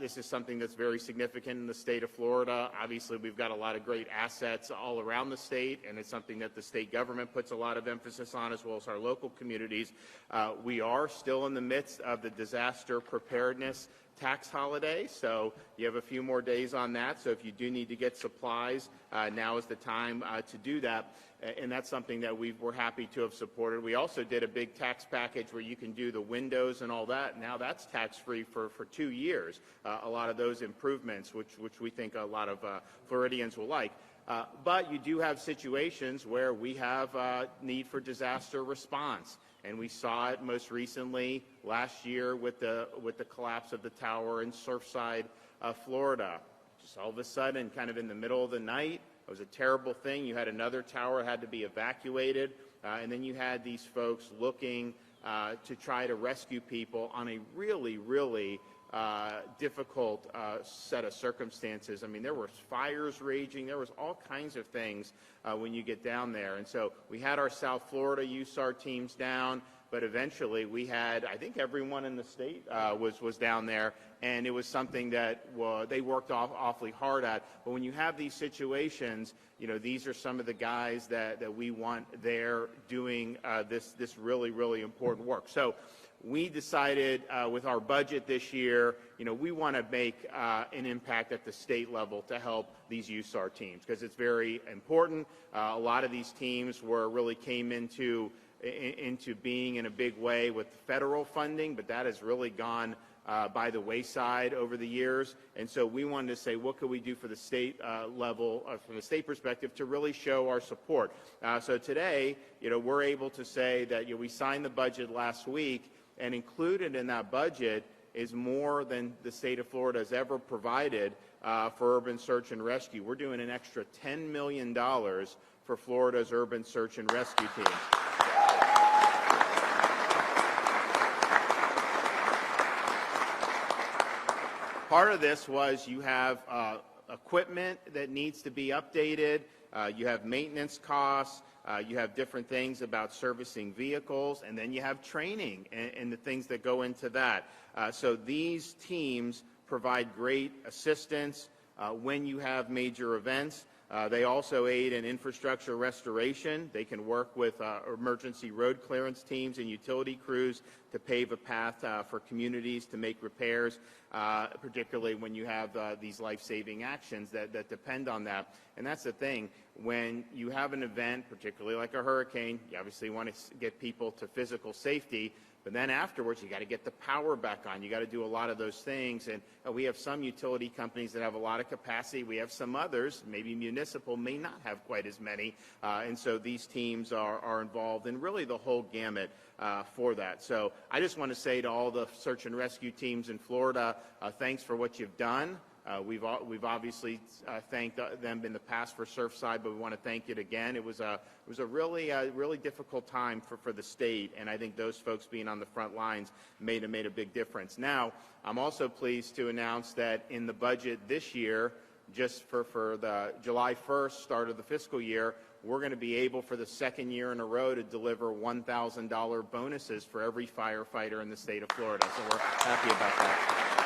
this is something that's very significant in the state of Florida. Obviously, we've got a lot of great assets all around the state, and it's something that the state government puts a lot of emphasis on, as well as our local communities. We are still in the midst of the disaster preparedness tax holiday, so you have a few more days on that. So if you do need to get supplies, now is the time to do that, and that's something that we're happy to have supported. We also did a big tax package where you can do the windows and all that. Now that's tax-free for 2 years. A lot of those improvements, which we think a lot of Floridians will like. But you do have situations where we have need for disaster response. And we saw it most recently last year with the collapse of the tower in Surfside, Florida. Just all of a sudden, kind of in the middle of the night, it was a terrible thing. You had another tower had to be evacuated, and then you had these folks looking to try to rescue people on a really, really difficult set of circumstances. I mean, there were fires raging. There was all kinds of things when you get down there. And so we had our South Florida USAR teams down, but eventually we had, I think everyone in the state was down there, and it was something that they worked awfully hard at. But when you have these situations, you know, these are some of the guys that we want there doing this really, really important work. So we decided with our budget this year, you know, we want to make an impact at the state level to help these USAR teams, because it's very important. A lot of these teams really came into being in a big way with federal funding, but that has really gone by the wayside over the years. And so we wanted to say, what could we do for the state level, from the state perspective, to really show our support. So today, you know, we're able to say that, you know, we signed the budget last week, and included in that budget is more than the state of Florida has ever provided for urban search and rescue. We're doing an extra $10 million for Florida's urban search and rescue teams. Part of this was you have equipment that needs to be updated, you have maintenance costs, you have different things about servicing vehicles, and then you have training and the things that go into that. So these teams provide great assistance when you have major events. They also aid in infrastructure restoration. They can work with emergency road clearance teams and utility crews to pave a path for communities to make repairs, particularly when you have these life-saving actions that depend on that. And that's the thing. When you have an event, particularly like a hurricane, you obviously want to get people to physical safety, but then afterwards, you got to get the power back on. You got to do a lot of those things. And we have some utility companies that have a lot of capacity. We have some others, maybe municipal, may not have quite as many. And so these teams are involved in really the whole gamut for that. So I just want to say to all the search and rescue teams in Florida, thanks for what you've done. We've obviously thanked them in the past for Surfside, but we want to thank it again. It was a really difficult time for the state, and I think those folks being on the front lines made a big difference. Now, I'm also pleased to announce that in the budget this year, just for the July 1st start of the fiscal year, we're going to be able for the second year in a row to deliver $1,000 bonuses for every firefighter in the state of Florida. So we're happy about that.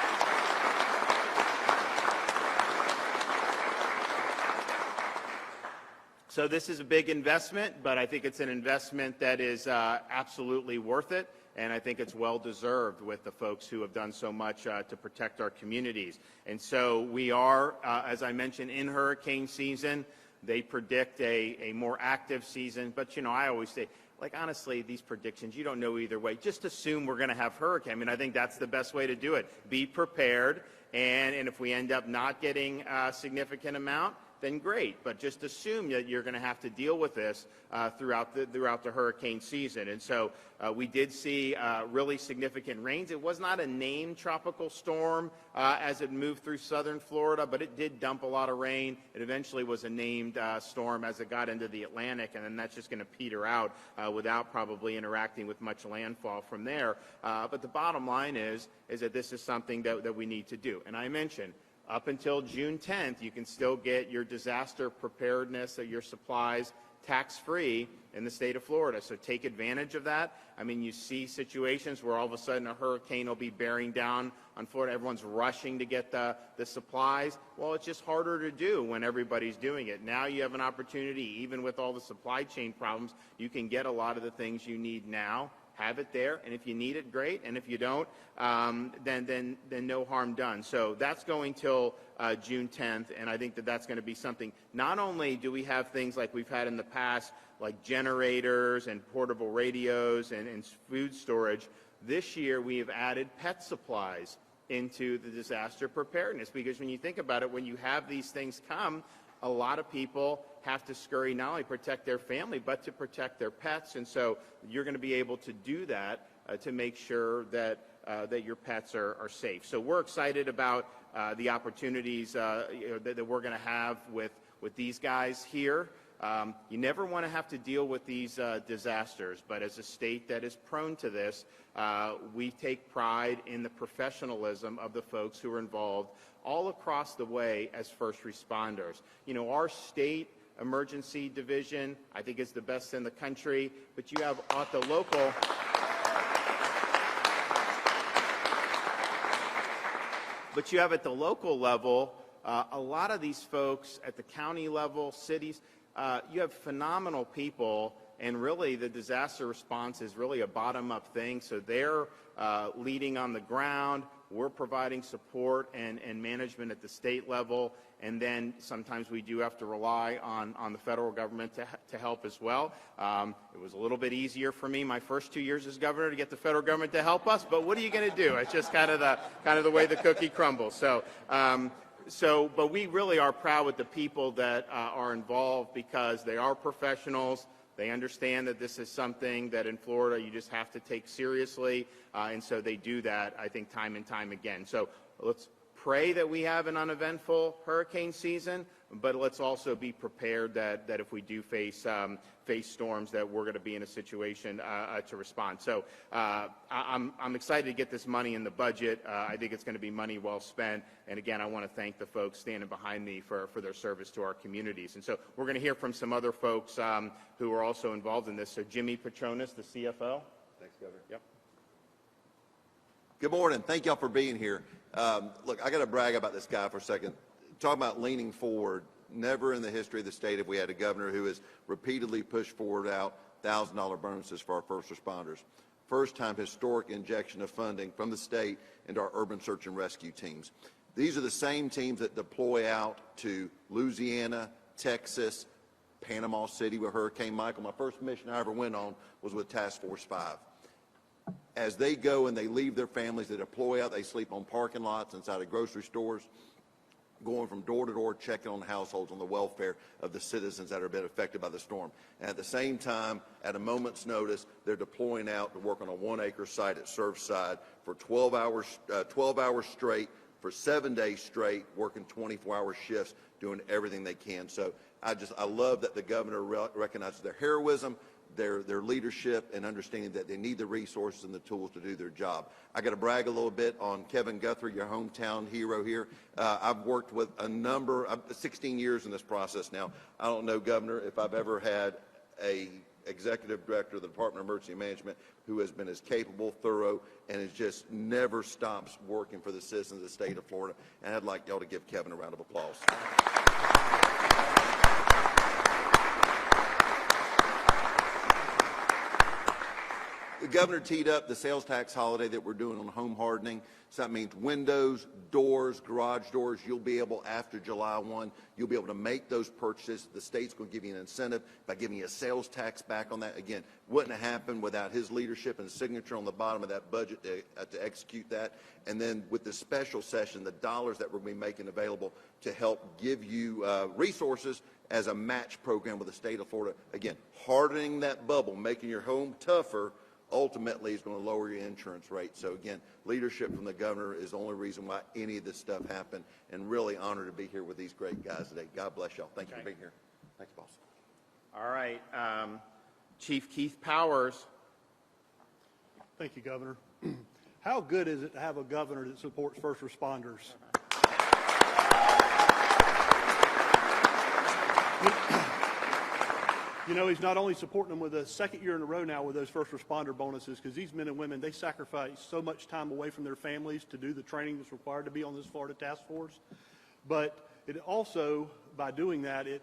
So this is a big investment, but I think it's an investment that is absolutely worth it, and I think it's well-deserved with the folks who have done so much to protect our communities. And so we are, as I mentioned, in hurricane season. They predict a more active season, but, you know, I always say, like, honestly, these predictions, you don't know either way. Just assume we're going to have hurricane. I mean, I think that's the best way to do it. Be prepared, and if we end up not getting a significant amount, then great, but just assume that you're going to have to deal with this throughout the hurricane season. And so we did see really significant rains. It was not a named tropical storm as it moved through southern Florida, but it did dump a lot of rain. It eventually was a named storm as it got into the Atlantic, and then that's just going to peter out without probably interacting with much landfall from there. But the bottom line is that this is something that we need to do. And I mentioned, up until June 10th, you can still get your disaster preparedness, your supplies tax-free in the state of Florida. So take advantage of that. I mean, you see situations where all of a sudden a hurricane will be bearing down on Florida. Everyone's rushing to get the supplies. Well, it's just harder to do when everybody's doing it. Now you have an opportunity, even with all the supply chain problems, you can get a lot of the things you need now. Have it there, and if you need it, great, and if you don't, then no harm done. So that's going till June 10th, and I think that that's going to be something. Not only do we have things like we've had in the past, like generators and portable radios and food storage, this year we have added pet supplies into the disaster preparedness, because when you think about it, when you have these things come, a lot of people have to scurry not only protect their family, but to protect their pets. And so you're going to be able to do that to make sure that that your pets are safe. So we're excited about the opportunities that we're going to have with these guys here. You never want to have to deal with these disasters, but as a state that is prone to this, we take pride in the professionalism of the folks who are involved all across the way as first responders. You know, our state emergency division, I think, is the best in the country, but you have at the local... But you have at the local level, a lot of these folks at the county level, cities, you have phenomenal people, and really the disaster response is really a bottom-up thing. So they're leading on the ground. We're providing support and management at the state level, and then sometimes we do have to rely on the federal government to help as well. It was a little bit easier for me my first 2 years as governor to get the federal government to help us, but what are you going to do? It's just kind of the way the cookie crumbles. But we really are proud with the people that are involved, because they are professionals. They understand that this is something that in Florida you just have to take seriously, and so they do that, I think, time and time again. So let's pray that we have an uneventful hurricane season, but let's also be prepared that if we do face storms, that we're going to be in a situation to respond. So I'm excited to get this money in the budget. I think it's going to be money well spent. And again, I want to thank the folks standing behind me for their service to our communities. And so we're going to hear from some other folks who are also involved in this. So Jimmy Petronas, the CFO. Thanks, Governor. Yep. Good morning. Thank y'all for being here. Look, I got to brag about this guy for a second. Talking about leaning forward, never in the history of the state have we had a governor who has repeatedly pushed forward out $1,000 bonuses for our first responders. First time historic injection of funding from the state into our urban search and rescue teams. These are the same teams that deploy out to Louisiana, Texas, Panama City with Hurricane Michael. My first mission I ever went on was with Task Force 5. As they go and they leave their families, they deploy out, they sleep on parking lots, inside of grocery stores, going from door to door, checking on households, on the welfare of the citizens that have been affected by the storm. And at the same time, at a moment's notice, they're deploying out to work on a 1-acre site at Surfside for 12 hours straight, for 7 days straight, working 24-hour shifts, doing everything they can. So I love that the governor recognizes their heroism, their leadership, and understanding that they need the resources and the tools to do their job. I got to brag a little bit on Kevin Guthrie, your hometown hero here. I've worked with 16 years in this process now. I don't know, Governor, if I've ever had a executive director of the Department of Emergency Management who has been as capable, thorough, and has just never stops working for the citizens of the state of Florida. And I'd like y'all to give Kevin a round of applause. The governor teed up the sales tax holiday that we're doing on home hardening. So that means windows, doors, garage doors. You'll be able, after July 1, you'll be able to make those purchases. The state's going to give you an incentive by giving you a sales tax back on that. Again, wouldn't have happened without his leadership and signature on the bottom of that budget to execute that. And then with the special session, the dollars that we're going to be making available to help give you resources as a match program with the state of Florida. Again, hardening that bubble, making your home tougher, ultimately is going to lower your insurance rate. So again, leadership from the governor is the only reason why any of this stuff happened, and really honored to be here with these great guys today. God bless y'all. Thank you for being here. Thanks, boss. All right. Chief Keith Powers. Thank you, Governor. How good is it to have a governor that supports first responders? You know, he's not only supporting them with a second year in a row now with those first responder bonuses, because these men and women, they sacrifice so much time away from their families to do the training that's required to be on this Florida task force. But it also, by doing that, it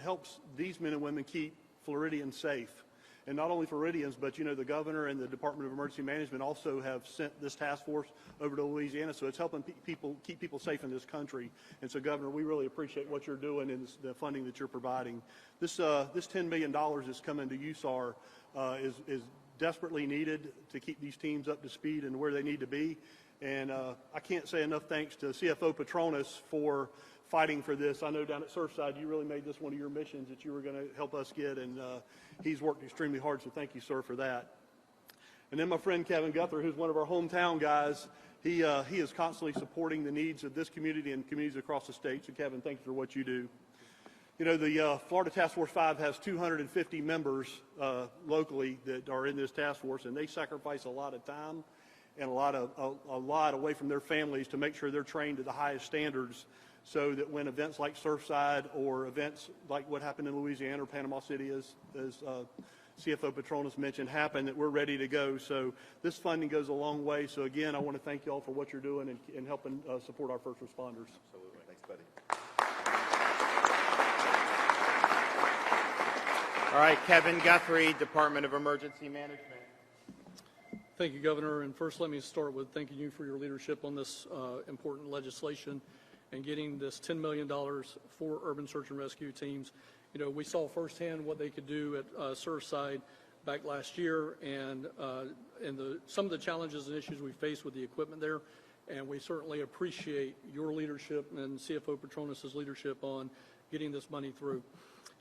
helps these men and women keep Floridians safe. And not only Floridians, but, you know, the governor and the Department of Emergency Management also have sent this task force over to Louisiana, so it's helping people keep people safe in this country. And so, Governor, we really appreciate what you're doing and the funding that you're providing. This $10 million that's coming to USAR is desperately needed to keep these teams up to speed and where they need to be. And I can't say enough thanks to CFO Petronas for fighting for this. I know down at Surfside you really made this one of your missions that you were going to help us get, and he's worked extremely hard, so thank you, sir, for that. And then my friend Kevin Guthrie, who's one of our hometown guys, he is constantly supporting the needs of this community and communities across the state. So, Kevin, thank you for what you do. You know, the Florida Task Force 5 has 250 members locally that are in this task force, and they sacrifice a lot of time and a lot away from their families to make sure they're trained to the highest standards, so that when events like Surfside or events like what happened in Louisiana or Panama City, as CFO Petronas mentioned, happen, that we're ready to go. So this funding goes a long way. So again, I want to thank you all for what you're doing and helping support our first responders. Absolutely. Thanks, buddy. All right, Kevin Guthrie, Department of Emergency Management. Thank you, Governor. And first, let me start with thanking you for your leadership on this important legislation and getting this $10 million for urban search and rescue teams. You know, we saw firsthand what they could do at Surfside back last year, and some of the challenges and issues we faced with the equipment there. And we certainly appreciate your leadership and CFO Petronas' leadership on getting this money through.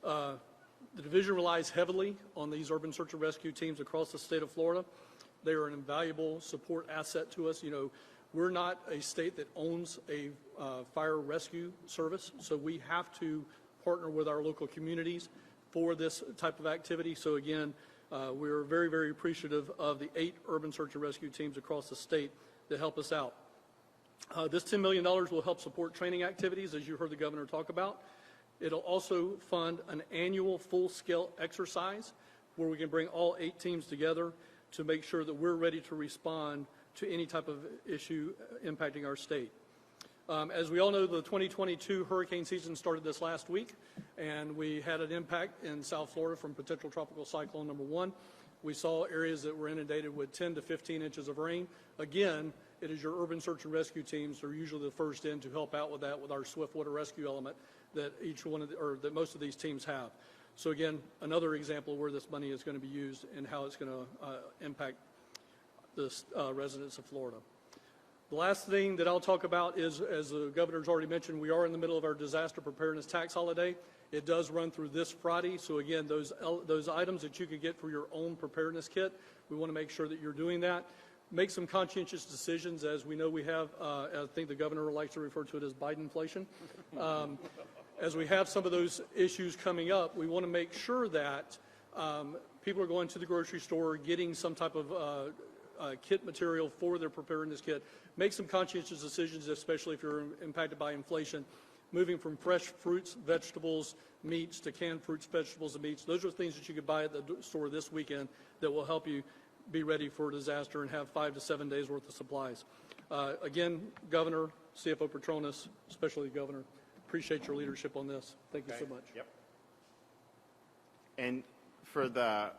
The division relies heavily on these urban search and rescue teams across the state of Florida. They are an invaluable support asset to us. You know, we're not a state that owns a fire rescue service, so we have to partner with our local communities for this type of activity. So again, we're very, very appreciative of the 8 urban search and rescue teams across the state that help us out. This $10 million will help support training activities, as you heard the governor talk about. It'll also fund an annual full-scale exercise where we can bring all 8 teams together to make sure that we're ready to respond to any type of issue impacting our state. As we all know, the 2022 hurricane season started this last week, and we had an impact in South Florida from potential tropical cyclone number 1. We saw areas that were inundated with 10 to 15 inches of rain. Again, it is your urban search and rescue teams that are usually the first in to help out with that with our swift water rescue element that that most of these teams have. So again, another example where this money is going to be used and how it's going to impact the residents of Florida. The last thing that I'll talk about is, as the governor's already mentioned, we are in the middle of our disaster preparedness tax holiday. It does run through this Friday. So again, those items that you could get for your own preparedness kit, we want to make sure that you're doing that. Make some conscientious decisions. As we know, we have, I think the governor likes to refer to it as Bidenflation. As we have some of those issues coming up, we want to make sure that people are going to the grocery store, getting some type of kit material for their preparedness kit. Make some conscientious decisions, especially if you're impacted by inflation. Moving from fresh fruits, vegetables, meats to canned fruits, vegetables, and meats. Those are things that you could buy at the store this weekend that will help you be ready for a disaster and have 5 to 7 days worth of supplies. Again, Governor, CFO Petronas, especially the Governor, appreciate your leadership on this. Thank you so much. Yep. And for the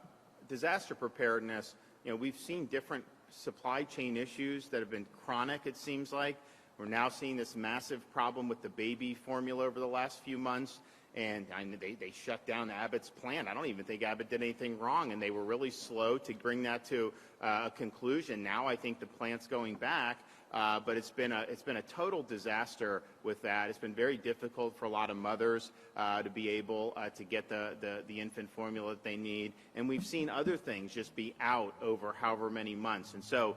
disaster preparedness, you know, we've seen different supply chain issues that have been chronic, it seems like. We're now seeing this massive problem with the baby formula over the last few months, and they shut down Abbott's plant. I don't even think Abbott did anything wrong, and they were really slow to bring that to a conclusion. Now I think the plant's going back, but it's been a total disaster with that. It's been very difficult for a lot of mothers to be able to get the infant formula that they need, and we've seen other things just be out over however many months. And so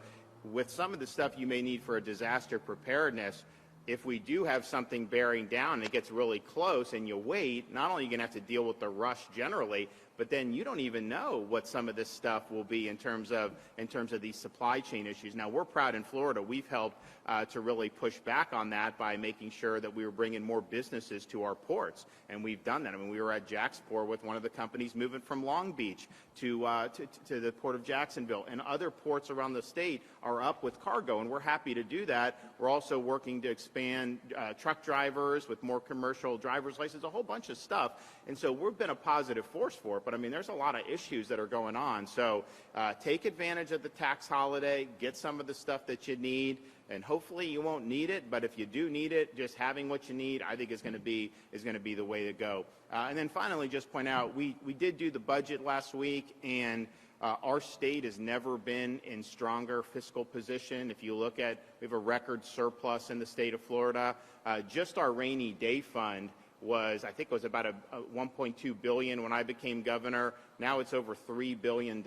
with some of the stuff you may need for a disaster preparedness, if we do have something bearing down and it gets really close and you wait, not only are you going to have to deal with the rush generally, but then you don't even know what some of this stuff will be in terms of these supply chain issues. Now, we're proud in Florida. We've helped to really push back on that by making sure that we were bringing more businesses to our ports, and we've done that. I mean, we were at Jacksport with one of the companies moving from Long Beach to the port of Jacksonville, and other ports around the state are up with cargo, and we're happy to do that. We're also working to expand truck drivers with more commercial driver's license, a whole bunch of stuff, and so we've been a positive force for it. But I mean, there's a lot of issues that are going on, so take advantage of the tax holiday, get some of the stuff that you need, and hopefully you won't need it, but if you do need it, just having what you need, I think is going to be the way to go. And then finally, just point out, we did do the budget last week, and our state has never been in stronger fiscal position. If you look at, we have a record surplus in the state of Florida. Just our rainy day fund was, I think it was about a $1.2 billion when I became governor. Now it's over $3 billion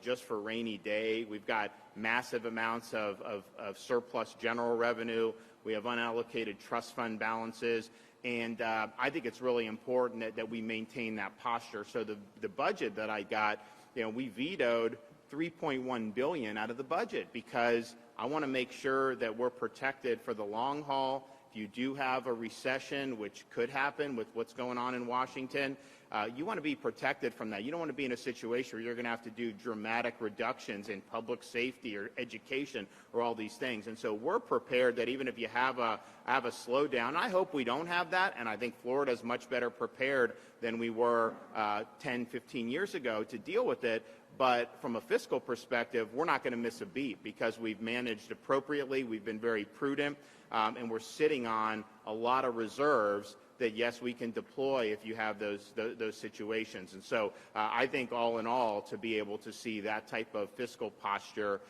just for rainy day. We've got massive amounts of surplus general revenue. We have unallocated trust fund balances. And I think it's really important that we maintain that posture. So the budget that I got, we vetoed $3.1 billion out of the budget because I want to make sure that we're protected for the long haul. If you do have a recession, which could happen with what's going on in Washington, you want to be protected from that. You don't want to be in a situation where you're going to have to do dramatic reductions in public safety or education or all these things. And so we're prepared that even if you have a slowdown, I hope we don't have that, and I think Florida is much better prepared than we were 10, 15 years ago to deal with it. But from a fiscal perspective, we're not going to miss a beat because we've managed appropriately, we've been very prudent, and we're sitting on a lot of reserves that, yes, we can deploy if you have those situations. And so I think all in all, to be able to see that type of fiscal posture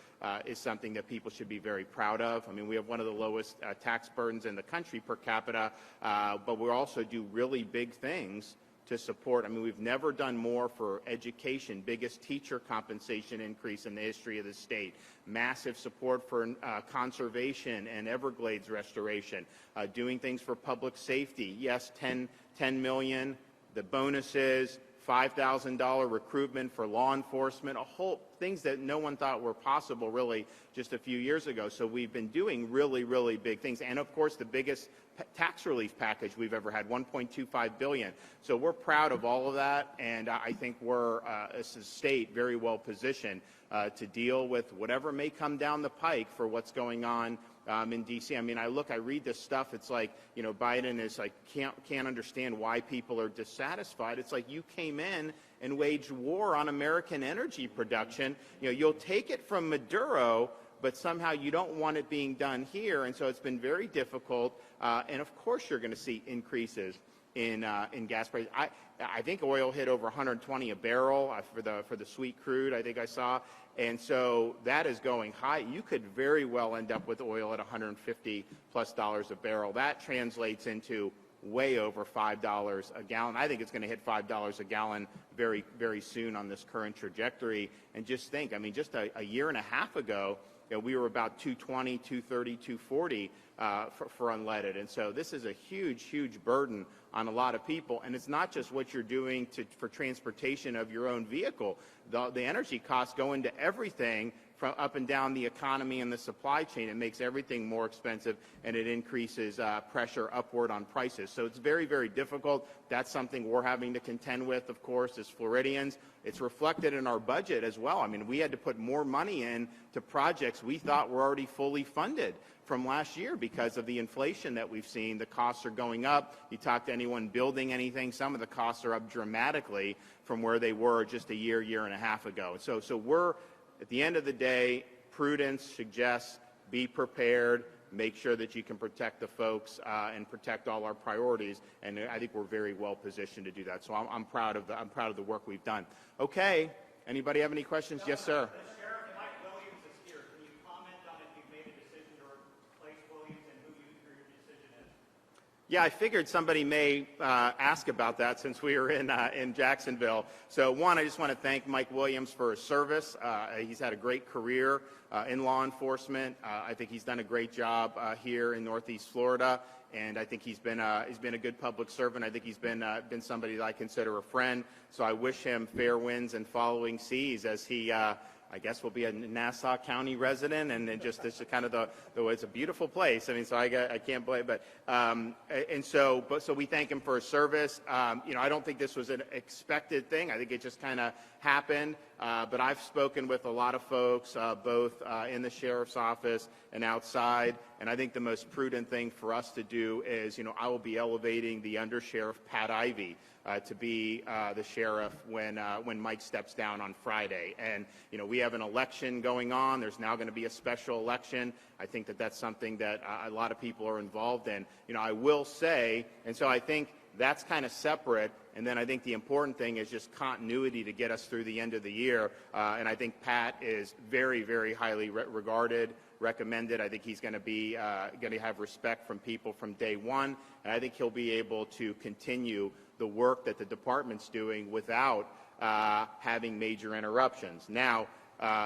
is something that people should be very proud of. I mean, we have one of the lowest tax burdens in the country per capita, but we also do really big things to support. I mean, we've never done more for education, biggest teacher compensation increase in the history of the state, massive support for conservation and Everglades restoration, doing things for public safety. Yes, 10 million, the bonuses, $5,000 recruitment for law enforcement, a whole things that no one thought were possible really just a few years ago. So we've been doing really, really big things. And of course, the biggest tax relief package we've ever had, $1.25 billion. So we're proud of all of that, and I think we're, as a state, very well positioned to deal with whatever may come down the pike for what's going on in D.C. I mean, I read this stuff, it's like, Biden is like, can't understand why people are dissatisfied. It's like you came in and waged war on American energy production. You'll take it from Maduro, but somehow you don't want it being done here, and so it's been very difficult. And of course, you're going to see increases in gas prices. I think oil hit over 120 a barrel for the sweet crude. I think I saw, and so that is going high. You could very well end up with oil at $150+ a barrel. That translates into way over $5 a gallon. I think it's going to hit $5 a gallon very, very soon on this current trajectory. And just think, I mean, just a year and a half ago, we were about $2.20, $2.30, $2.40 for unleaded. And so this is a huge, huge burden on a lot of people. And it's not just what you're doing for transportation of your own vehicle. The energy costs go into everything from up and down the economy and the supply chain. It makes everything more expensive, and it increases pressure upward on prices. So it's very, very difficult. That's something we're having to contend with, of course, as Floridians. It's reflected in our budget as well. I mean, we had to put more money in to projects we thought were already fully funded from last year because of the inflation that we've seen. The costs are going up. You talk to anyone building anything, some of the costs are up dramatically from where they were just a year and a half ago. So we're, at the end of the day, prudence suggests be prepared, make sure that you can protect the folks and protect all our priorities, and I think we're very well positioned to do that. So I'm proud of the work we've done. Okay, anybody have any questions? Yes, sir. The sheriff, Mike Williams, is here. Can you comment on if you've made a decision to replace Williams and who your decision is? Yeah, I figured somebody may ask about that since we were in Jacksonville. So one, I just want to thank Mike Williams for his service. He's had a great career in law enforcement. I think he's done a great job here in Northeast Florida, and I think he's been a good public servant. I think he's been somebody that I consider a friend. So I wish him fair winds and following seas as he I guess will be a Nassau County resident, and then just this is kind of the it's a beautiful place. I mean, so I can't blame, but so we thank him for his service. You know, I don't think this was an expected thing. I think it just kind of happened. But I've spoken with a lot of folks, both in the sheriff's office and outside, and I think the most prudent thing for us to do is, you know, I will be elevating the undersheriff Pat Ivy to be the sheriff when Mike steps down on Friday. And, you know, we have an election going on. There's now going to be a special election. I think that that's something that a lot of people are involved in. You know, I will say, and so I think that's kind of separate. And then I think the important thing is just continuity to get us through the end of the year. And I think Pat is very, very highly regarded, recommended. I think he's going to be going to have respect from people from day one. And I think he'll be able to continue the work that the department's doing without having major interruptions. Now,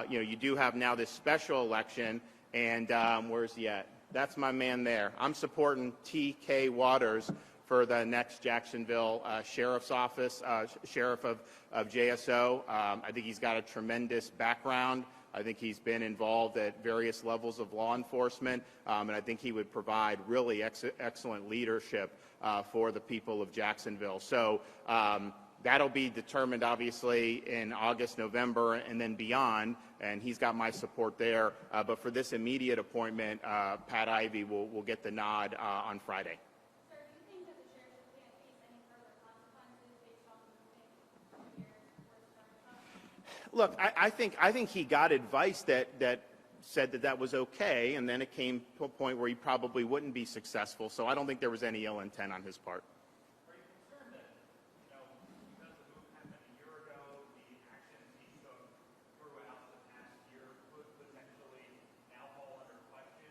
you know, you do have now this special election, and where's he at? That's my man there. I'm supporting T.K. Waters for the next Jacksonville Sheriff's Office, Sheriff of JSO. I think he's got a tremendous background. I think he's been involved at various levels of law enforcement, and I think he would provide really excellent leadership for the people of Jacksonville. So that'll be determined, obviously, in August, November, and then beyond, and he's got my support there. But for this immediate appointment, Pat Ivy will get the nod on Friday. Sir, do you think that the sheriff can't face any further consequences based on the Look, I think he got advice that said that was okay, and then it came to a point where he probably wouldn't be successful. So I don't think there was any ill intent on his part. Are you concerned that, you know, because the move happened a year ago, the actions he took throughout the past year could potentially now fall under question?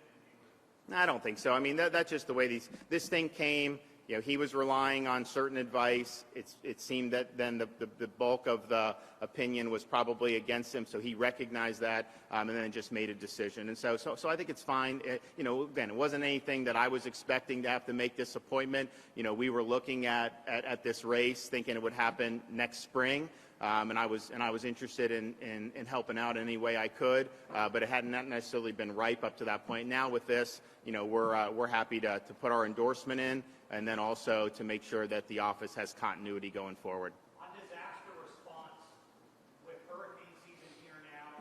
I don't think so. I mean, that's just the way this thing came. You know, he was relying on certain advice. It seemed that then the bulk of the opinion was probably against him, so he recognized that and then just made a decision. And so I think it's fine. You know, again, it wasn't anything that I was expecting to have to make this appointment. You know, we were looking at this race, thinking it would happen next spring. And I was interested in helping out any way I could, but it hadn't necessarily been ripe up to that point. Now with this, you know, we're happy to put our endorsement in, and then also to make sure that the office has continuity going forward. On disaster response, with hurricane season here now,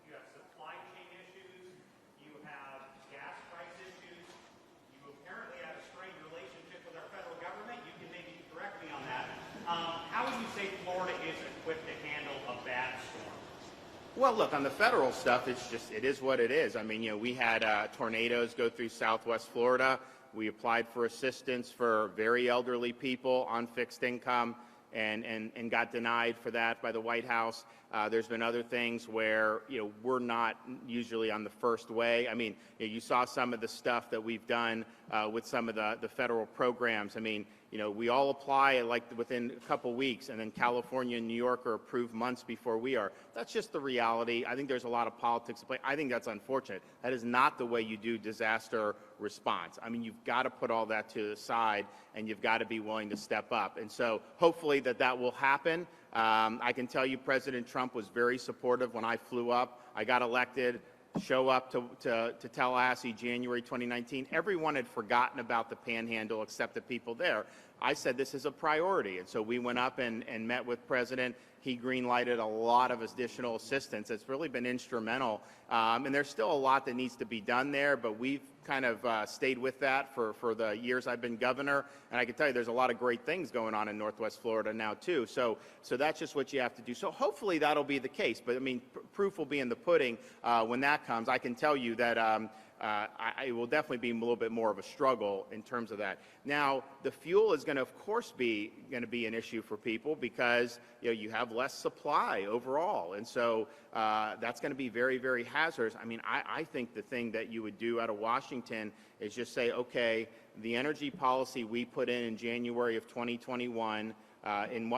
you have supply chain issues, you have gas price issues, you apparently have a strained relationship with our federal government. You can maybe correct me on that. How would you say Florida is equipped to handle a bad storm? Well, look, on the federal stuff, it is what it is. I mean, you know, we had tornadoes go through Southwest Florida. We applied for assistance for very elderly people on fixed income and got denied for that by the White House. There's been other things where, you know, we're not usually on the first way. I mean, you saw some of the stuff that we've done with some of the federal programs. I mean, you know, we all apply like within a couple weeks, and then California and New York are approved months before we are. That's just the reality. I think there's a lot of politics at play. I think that's unfortunate. That is not the way you do disaster response. I mean, you've got to put all that to the side, and you've got to be willing to step up. And so hopefully that will happen. I can tell you President Trump was very supportive when I flew up. I got elected. Show up to Tallahassee January 2019. Everyone had forgotten about the Panhandle except the people there. I said this is a priority, and so we went up and met with President. He green-lighted a lot of additional assistance. It's really been instrumental, and there's still a lot that needs to be done there, but we've kind of stayed with that for the years I've been governor, and I can tell you there's a lot of great things going on in Northwest Florida now too. So that's just what you have to do. So hopefully that'll be the case, but I mean, proof will be in the pudding when that comes. I can tell you that it will definitely be a little bit more of a struggle in terms of that. Now, the fuel is going to, of course, be an issue for people because you have less supply overall, and so that's going to be very, very hazardous. I mean, I think the thing that you would do out of Washington is just say, okay, the energy policy we put in January of 2021 in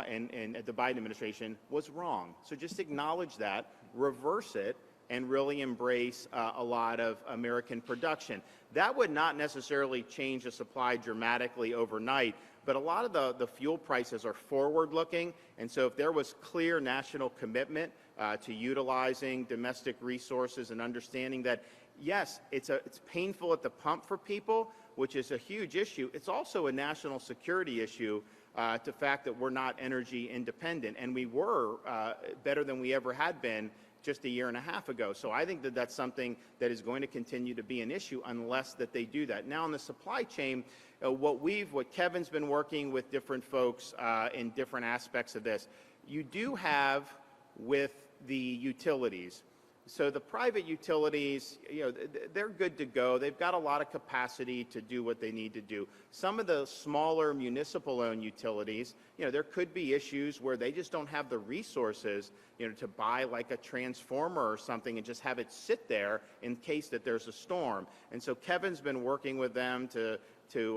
the Biden administration was wrong. So just acknowledge that, reverse it, and really embrace a lot of American production. That would not necessarily change the supply dramatically overnight, but a lot of the fuel prices are forward-looking, and so if there was clear national commitment to utilizing domestic resources and understanding that, yes, it's painful at the pump for people, which is a huge issue. It's also a national security issue, the fact that we're not energy independent, and we were better than we ever had been just a year and a half ago. So I think that that's something that is going to continue to be an issue unless that they do that. Now, in the supply chain, what Kevin's been working with different folks in different aspects of this, you do have with the utilities. So the private utilities, they're good to go. They've got a lot of capacity to do what they need to do. Some of the smaller municipal-owned utilities, there could be issues where they just don't have the resources, to buy like a transformer or something and just have it sit there in case that there's a storm. And so Kevin's been working with them to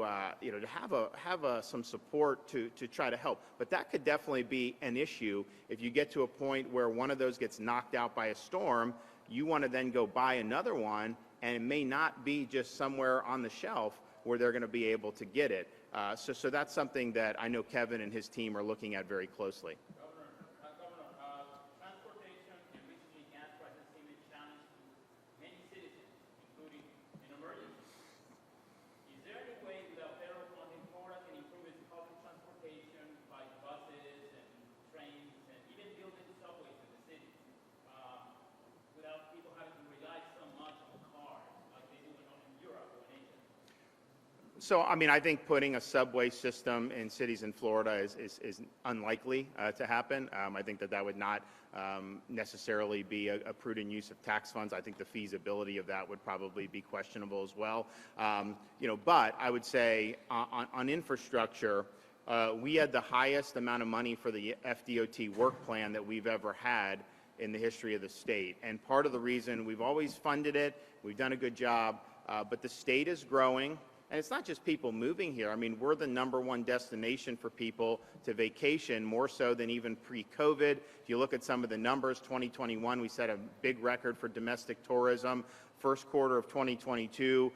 have some support to try to help. But that could definitely be an issue if you get to a point where one of those gets knocked out by a storm. You want to then go buy another one, and it may not be just somewhere on the shelf where they're going to be able to get it. So that's something that I know Kevin and his team are looking at very closely. Governor, transportation and recently gas prices seem a challenge to many citizens, including in emergencies. Is there any way without federal funding, Florida can improve its public transportation by buses and trains and even building subways in the city without people having to rely so much on cars like they do in Europe or in Asia? So, I mean, I think putting a subway system in cities in Florida is unlikely to happen. I think that would not necessarily be a prudent use of tax funds. I think the feasibility of that would probably be questionable as well. But I would say on infrastructure, we had the highest amount of money for the FDOT work plan that we've ever had in the history of the state. And part of the reason we've always funded it, we've done a good job, but the state is growing. And it's not just people moving here. I mean, we're the #1 destination for people to vacation, more so than even pre-COVID. If you look at some of the numbers, 2021, we set a big record for domestic tourism. First quarter of 2022,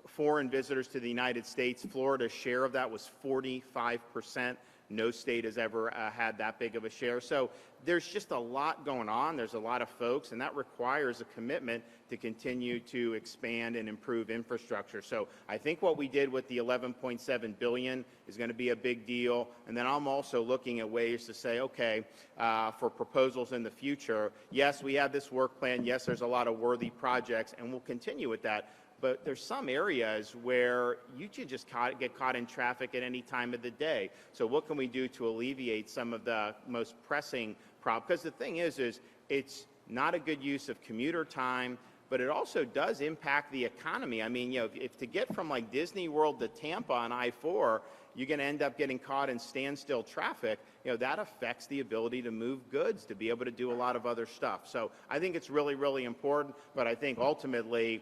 foreign visitors to the United States, Florida's share of that was 45%. No state has ever had that big of a share. So there's just a lot going on. There's a lot of folks, and that requires a commitment to continue to expand and improve infrastructure. So I think what we did with the $11.7 billion is going to be a big deal. And then I'm also looking at ways to say, okay, for proposals in the future, yes, we have this work plan. Yes, there's a lot of worthy projects, and we'll continue with that. But there's some areas where you could just get caught in traffic at any time of the day. So what can we do to alleviate some of the most pressing problems? Because the thing is it's not a good use of commuter time, but it also does impact the economy. I mean, if to get from like Disney World to Tampa on I-4, you're going to end up getting caught in standstill traffic, that affects the ability to move goods, to be able to do a lot of other stuff. So I think it's really, really important, but I think ultimately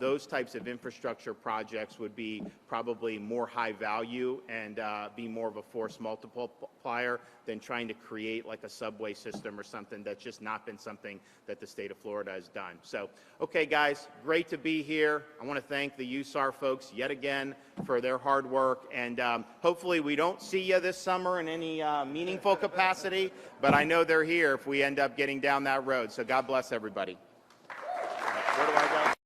those types of infrastructure projects would be probably more high value and be more of a force multiplier than trying to create like a subway system or something that's just not been something that the state of Florida has done. So, okay, guys, great to be here. I want to thank the USAR folks yet again for their hard work, and hopefully we don't see you this summer in any meaningful capacity, but I know they're here if we end up getting down that road. So God bless everybody. Where do I go?